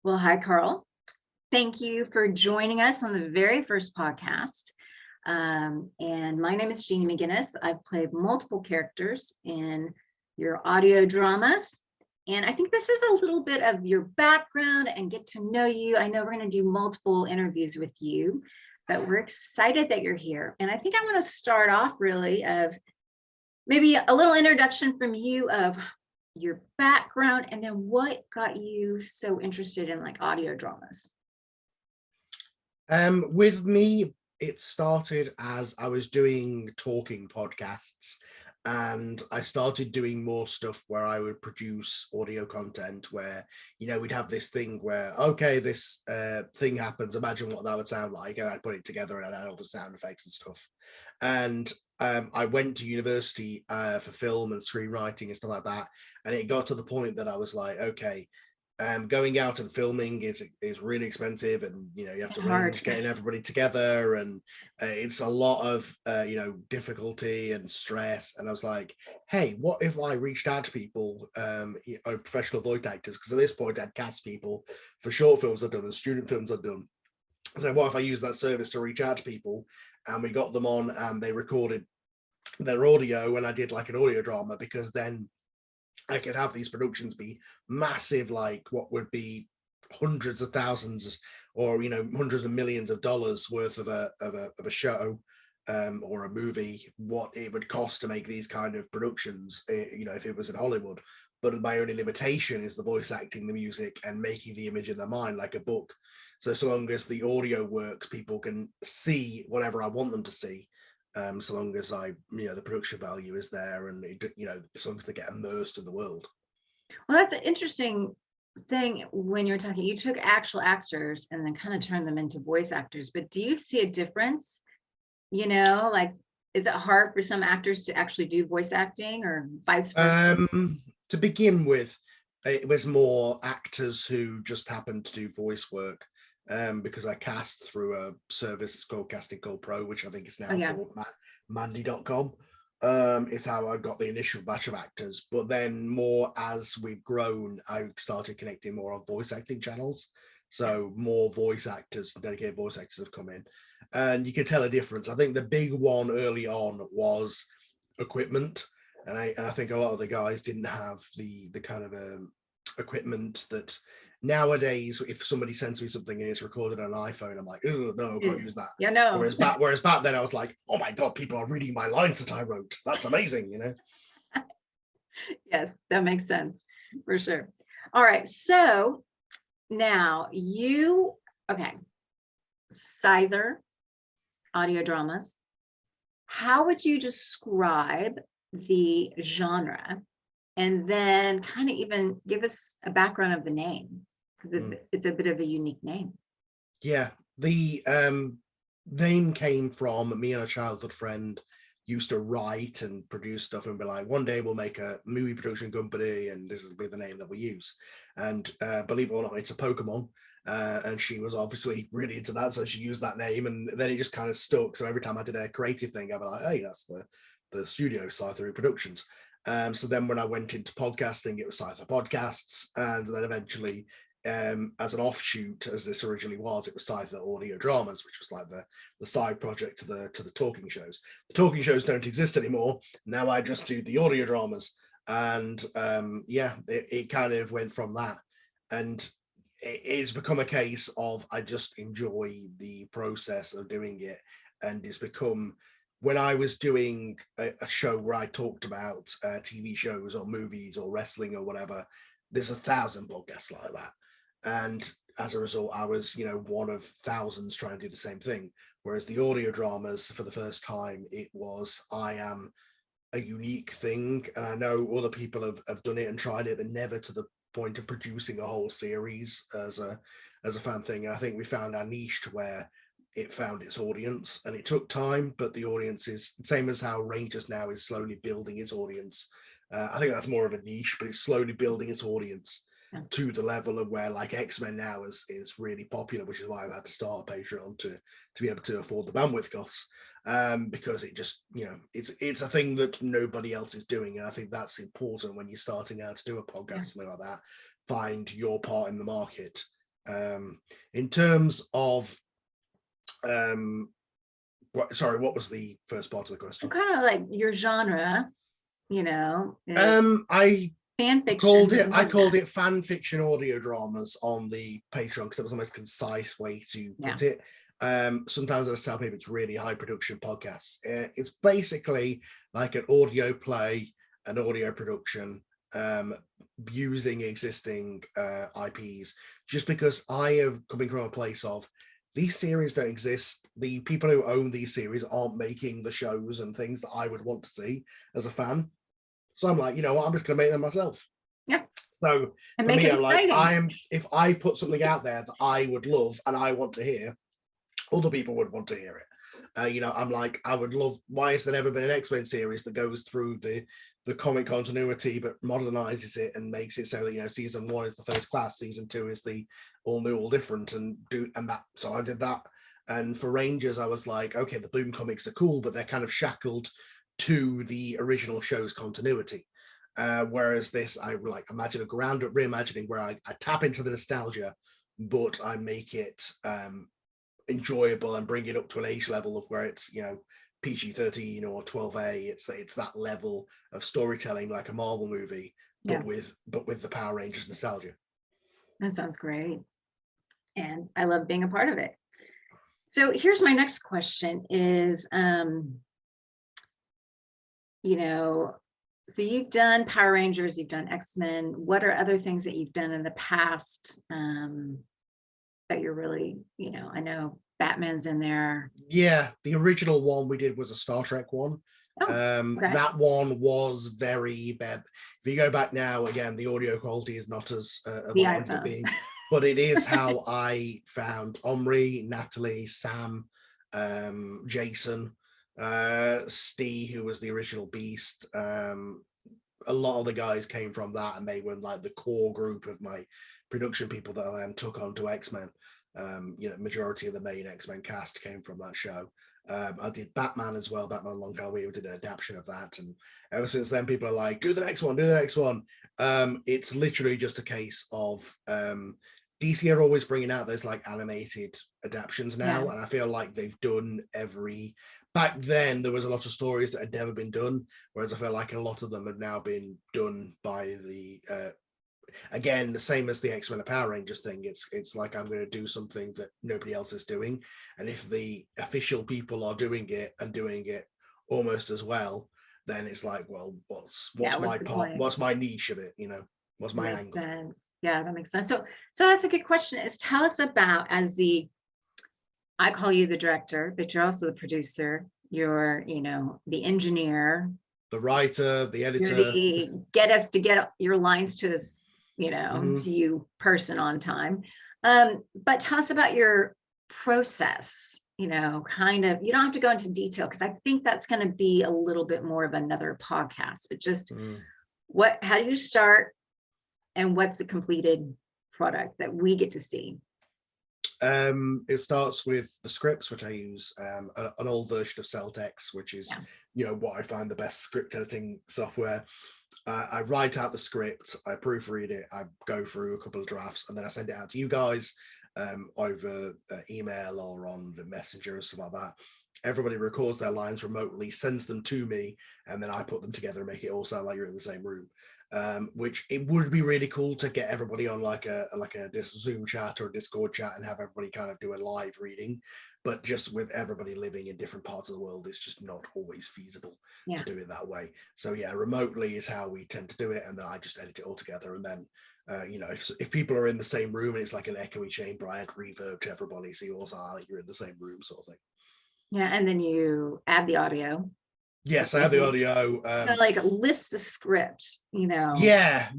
Well, hi, Carl. Thank you for joining us on the very first podcast. And my name is Jeannie McGinnis. I've played multiple characters in your audio dramas. And I think this is a little bit of your background and get to know you. I know we're going to do multiple interviews with you, but we're excited that you're here. And I think I want to start off really of maybe a little introduction from you of your background and then what got you so interested in like audio dramas. With me, it started as I was doing talking podcasts, and I started doing more stuff where I would produce audio content where, we'd have this thing where, okay, this thing happens, imagine what that would sound like, and I'd put it together and I'd add all the sound effects and stuff. And I went to university for film and screenwriting and stuff like that, and it got to the point that I was like, okay, going out and filming is really expensive, and you have to arrange getting everybody together, and it's a lot of difficulty and stress. And I was like, hey, what if I reached out to people, professional voice actors, because at this point I'd cast people for short films I'd done and student films I'd done. So what if I use that service to reach out to people, and we got them on and they recorded their audio and I did like an audio drama, because then I could have these productions be massive, like what would be hundreds of thousands or hundreds of millions of dollars worth of a show or a movie, what it would cost to make these kind of productions, if it was in Hollywood. But my only limitation is the voice acting, the music, and making the image in their mind like a book. So long as the audio works, people can see whatever I want them to see. So long as the production value is there, and as long as they get immersed in the world. Well, that's an interesting thing when you're talking. You took actual actors and then kind of turned them into voice actors. But do you see a difference? Like, is it hard for some actors to actually do voice acting, or vice versa? To begin with, it was more actors who just happened to do voice work. Because I cast through a service, it's called Casting Call Pro, which I think is now called Mandy.com. Is how I got the initial batch of actors. But then more as we've grown, I started connecting more on voice acting channels. So more voice actors, dedicated voice actors have come in. And you can tell a difference. I think the big one early on was equipment. And I think a lot of the guys didn't have the kind of equipment that nowadays, if somebody sends me something and it's recorded on an iPhone, I'm like, oh no, I can't use that. Yeah, no. Whereas back then I was like, oh my god, people are reading my lines that I wrote. That's amazing, Yes, that makes sense for sure. All right, so now Scyther audio dramas. How would you describe the genre? And then kind of even give us a background of the name, because it's a bit of a unique name. Yeah, the name came from me and a childhood friend used to write and produce stuff and be like, one day we'll make a movie production company and this will be the name that we use. And believe it or not, it's a Pokemon. And she was obviously really into that, so she used that name, and then it just kind of stuck. So every time I did a creative thing, I'd be like, hey, that's the studio, Scyther Productions. So then when I went into podcasting, it was Scyther Podcasts, and then eventually, as an offshoot, as this originally was, it was Scyther Audio Dramas, which was like the side project to the talking shows. The talking shows don't exist anymore. Now I just do the audio dramas, and it kind of went from that, and it's become a case of I just enjoy the process of doing it, and it's become, when I was doing a show where I talked about TV shows or movies or wrestling or whatever, there's 1,000 podcasts like that. And as a result, I was, one of thousands trying to do the same thing. Whereas the audio dramas, for the first time, it was, I am a unique thing. And I know other people have done it and tried it, but never to the point of producing a whole series as a fan thing. And I think we found our niche where it found its audience, and it took time, but the audience is same as how Rangers now is slowly building its audience. I think that's more of a niche, but it's slowly building its audience to the level of where like X-Men now is really popular, which is why I've had to start a Patreon to be able to afford the bandwidth costs, because it just, it's a thing that nobody else is doing. And I think that's important when you're starting out to do a podcast, something like that. Find your part in the market In terms of what was the first part of the question? Kind of like your genre, you know, I fan called fiction. it fan fiction audio dramas on the Patreon because that was the most concise way to put it. Sometimes I just tell people it's really high production podcasts. It's basically like an audio play, an audio production, using existing IPs, just because I am coming from a place of these series don't exist. The people who own these series aren't making the shows and things that I would want to see as a fan. So I'm like, you know what, I'm just going to make them myself. Yeah. So and for make me, it I'm like, exciting. if I put something out there that I would love and I want to hear, other people would want to hear it. You know, I'm like, I would love, why has there never been an X-Men series that goes through the comic continuity but modernizes it and makes it so that, you know, season 1 is the first class, season 2 is the all new, all different, and that. So I did that. And for Rangers, I was like, okay, the Boom comics are cool, but they're kind of shackled to the original show's continuity. Whereas this, I like imagine a ground up reimagining where I tap into the nostalgia, but I make it enjoyable and bring it up to an age level of where it's, you know, PG-13 or 12A. It's that level of storytelling like a Marvel movie, but with the Power Rangers nostalgia. That sounds great. And I love being a part of it. So here's my next question is, you know, so you've done Power Rangers, you've done X-Men. What are other things that you've done in the past that you're really, you know, I know Batman's in there. Yeah, the original one we did was a Star Trek one. Okay. That one was very bad. If you go back now, again, the audio quality is not as The what it ended up iPhone. being, but it is how I found Omri, Natalie, Sam, Jason, Steve, who was the original Beast. A lot of the guys came from that, and they were like the core group of my production people that I then took on to X-Men. You know, majority of the main X-Men cast came from that show. I did Batman as well. Batman Long Halloween, we did an adaptation of that, and ever since then, people are like, "Do the next one, do the next one." It's literally just a case of DC are always bringing out those like animated adaptations now, and I feel like they've done every. Back then, there was a lot of stories that had never been done, whereas I feel like a lot of them have now been done by the. Again, the same as the X-Men and Power Rangers thing, it's like I'm going to do something that nobody else is doing, and if the official people are doing it and doing it almost as well, then it's like, well, what's my part? What's my niche of it? You know, what's my angle? Sense. Yeah, that makes sense. So that's a good question. Is tell us about, as the, I call you the director, but you're also the producer. You're, you know, the engineer, the writer, the editor. Get us to get your lines to us, you know, to you person on time. But tell us about your process, you know, kind of, you don't have to go into detail because I think that's going to be a little bit more of another podcast, but just how do you start and what's the completed product that we get to see? It starts with the scripts, which I use an old version of Celtex, which is you know, what I find the best script editing software. I write out the script, I proofread it, I go through a couple of drafts, and then I send it out to you guys over email or on the messenger and stuff like that. Everybody records their lines remotely, sends them to me, and then I put them together and make it all sound like you're in the same room. Which it would be really cool to get everybody on like a Zoom chat or a Discord chat and have everybody kind of do a live reading, but just with everybody living in different parts of the world, it's just not always feasible to do it that way. So yeah, remotely is how we tend to do it, and then I just edit it all together. And then you know, if people are in the same room and it's like an echoey chamber, I add reverb to everybody, so you also are like you're in the same room, sort of thing. Yeah, and then you add the audio. Yes, I have the audio. Like list the script, you know. Yeah.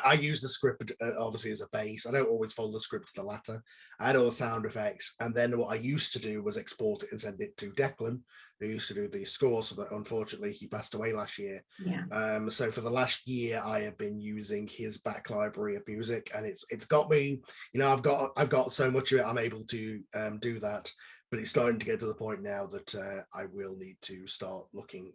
I use the script obviously as a base. I don't always follow the script to the latter. I add all the sound effects, and then what I used to do was export it and send it to Declan, who used to do the score. So that unfortunately he passed away last year. Yeah. So for the last year, I have been using his back library of music, and it's got me. You know, I've got so much of it. I'm able to do that. But it's starting to get to the point now that I will need to start looking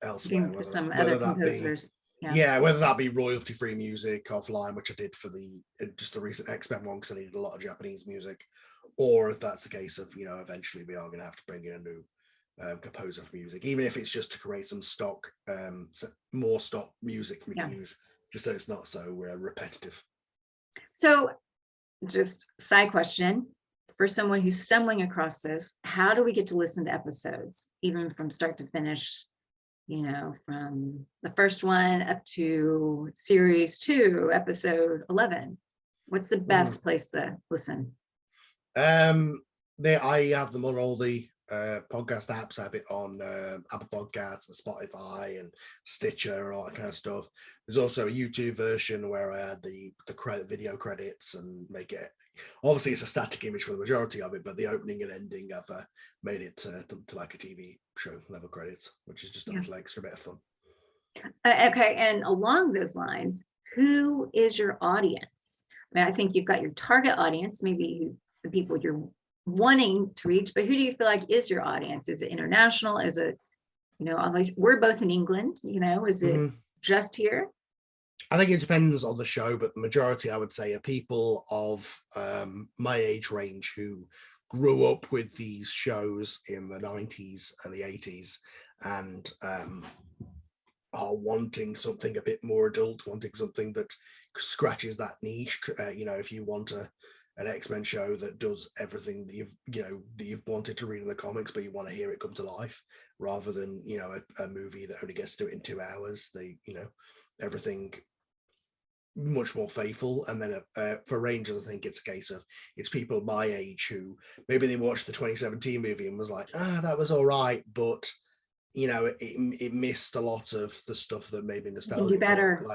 elsewhere, whether some other composers. Yeah, whether that be royalty-free music offline, which I did for the just the recent X-Men one because I needed a lot of Japanese music, or if that's a case of, eventually we are going to have to bring in a new composer for music, even if it's just to create some stock, more stock music for me to use, just so it's not so repetitive. So just side question, for someone who's stumbling across this, how do we get to listen to episodes, even from start to finish, from the first one up to series 2, episode 11? What's the best place to listen? I have them on all the podcast apps. I have it on Apple Podcasts and Spotify and Stitcher and all that kind of stuff. There's also a YouTube version where I add the video credits and make it, obviously it's a static image for the majority of it, but the opening and ending I've made it to like a TV show level credits, which is just a little extra bit of fun. Okay, and along those lines, who is your audience? I think you've got your target audience, maybe the people you're wanting to reach, but who do you feel like is your audience? Is it international? Is it, obviously we're both in England, is it just here? I think it depends on the show, but the majority, I would say, are people of my age range who grew up with these shows in the 90s and the 80s and are wanting something a bit more adult, wanting something that scratches that niche. If you want an X-Men show that does everything that you've wanted to read in the comics, but you want to hear it come to life, rather than a movie that only gets to do it in 2 hours. Everything much more faithful. And then for Rangers, I think it's a case of it's people my age who maybe they watched the 2017 movie and was like, that was all right, but it missed a lot of the stuff that maybe nostalgic. You better.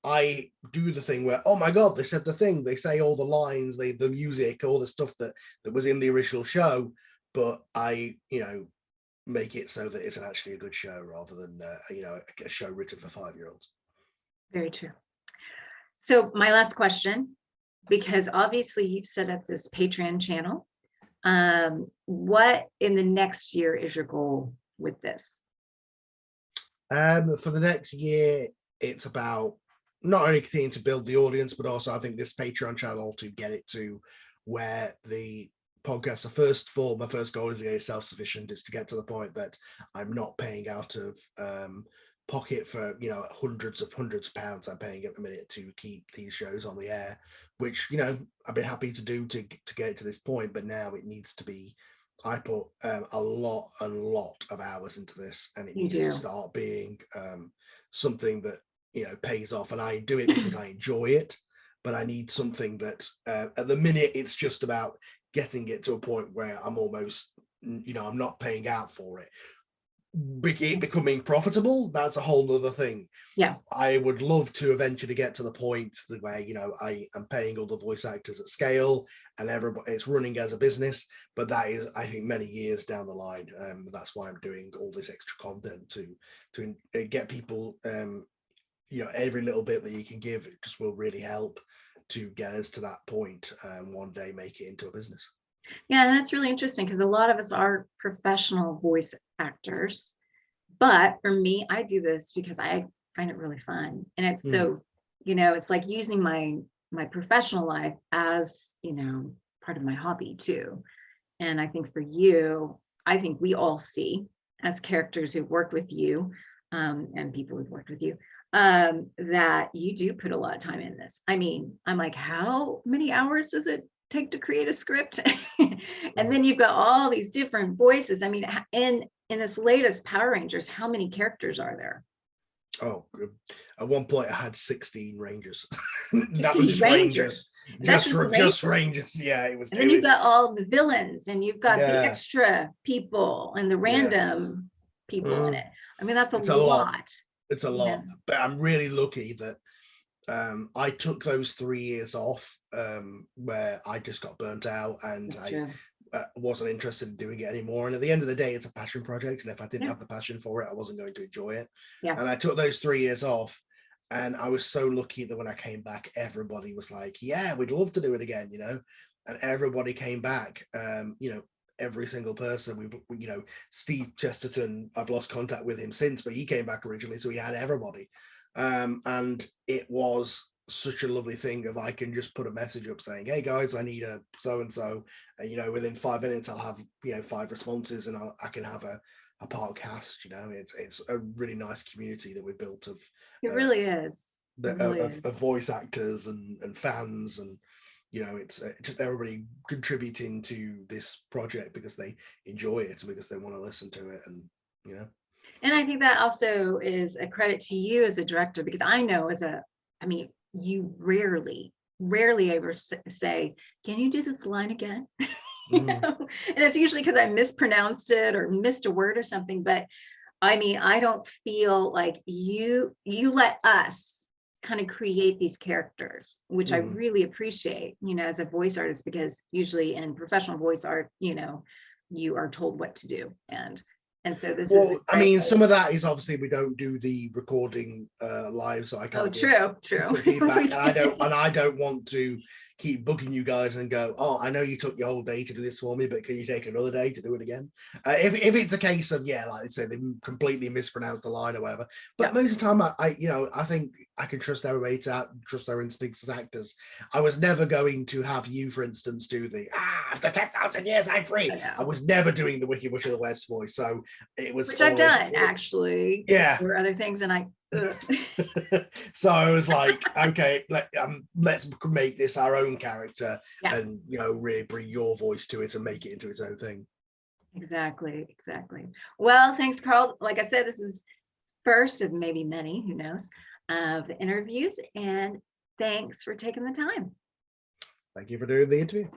I do the thing where, oh my god, they said the thing, they say all the lines, the music, all the stuff that was in the original show, but I make it so that it's actually a good show rather than a show written for 5-year-olds. Very true. So my last question, because obviously you've set up this Patreon channel, what in the next year is your goal with this? For the next year, it's about not only continuing to build the audience, but also I think this Patreon channel to get it to where the podcast, my first goal is to get self-sufficient, is to get to the point that I'm not paying out of pocket for hundreds of pounds I'm paying at the minute to keep these shows on the air, which I've been happy to do to get it to this point, but now it needs to be, I put a lot of hours into this, and it needs to start being something that pays off. And I do it because I enjoy it, but I need something that at the minute it's just about getting it to a point where I'm almost I'm not paying out for it. Becoming profitable, that's a whole nother thing. I would love to eventually get to the point where I am paying all the voice actors at scale and everybody, it's running as a business, but that is, I think, many years down the line. That's why I'm doing all this extra content to get people every little bit that you can give, it just will really help to get us to that point and one day make it into a business. Yeah, that's really interesting because a lot of us are professional voice actors, but for me, I do this because I find it really fun, and it's so it's like using my professional life as part of my hobby too. And I think for you, I think we all see as characters who've worked with you and people who've worked with you that you do put a lot of time in this. I mean, I'm like, how many hours does it take to create a script? And then you've got all these different voices. I mean, in this latest Power Rangers, how many characters are there? Oh, at one point I had 16 Rangers. That was just Rangers. Just Rangers. Yeah, it was. And then you've got all the villains, and you've got the extra people and the random people in it. I mean, that's a lot. It's a lot, but I'm really lucky that I took those 3 years off where I just got burnt out and I wasn't interested in doing it anymore. And at the end of the day, it's a passion project. And if I didn't have the passion for it, I wasn't going to enjoy it. And I took those 3 years off. And I was so lucky that when I came back, everybody was like, yeah, we'd love to do it again, And everybody came back, every single person. You know, Steve Chesterton, I've lost contact with him since, but he came back originally, so he had everybody. And it was such a lovely thing of I can just put a message up saying, hey guys, I need a so and so, and you know, within 5 minutes I'll have, you know, 5 responses, and I can have a podcast. You know, it's a really nice community that we've built of It really is. It really is. of voice actors and fans, and you know, it's just everybody contributing to this project because they enjoy it and because they want to listen to it, and you know. And I think that also is a credit to you as a director, because I know I mean, you rarely ever say, can you do this line again? You know? And it's usually because I mispronounced it or missed a word or something. But I mean, I don't feel like you let us kind of create these characters, which I really appreciate, you know, as a voice artist, because usually in professional voice art, you know, you are told what to do. And so this is, I mean, some of that is obviously we don't do the recording live, so I can't. Oh, true. Feedback, and I don't want to keep bugging you guys and go, oh, I know you took your whole day to do this for me, but can you take another day to do it again? If it's a case of, yeah, like I said, they completely mispronounced the line or whatever. But most of the time, I think I can trust everybody to trust their instincts as actors. I was never going to have you, for instance, do the after 10,000 years I'm free. I was never doing the Wicked Witch of the West voice, so it was. Which I've done actually. Yeah. Or other things, and I. So I was like, okay, let's make this our own character, and you know, really bring your voice to it and make it into its own thing. Exactly. Well, thanks, Carl. Like I said, this is first of maybe many, who knows, of interviews, and thanks for taking the time. Thank you for doing the interview.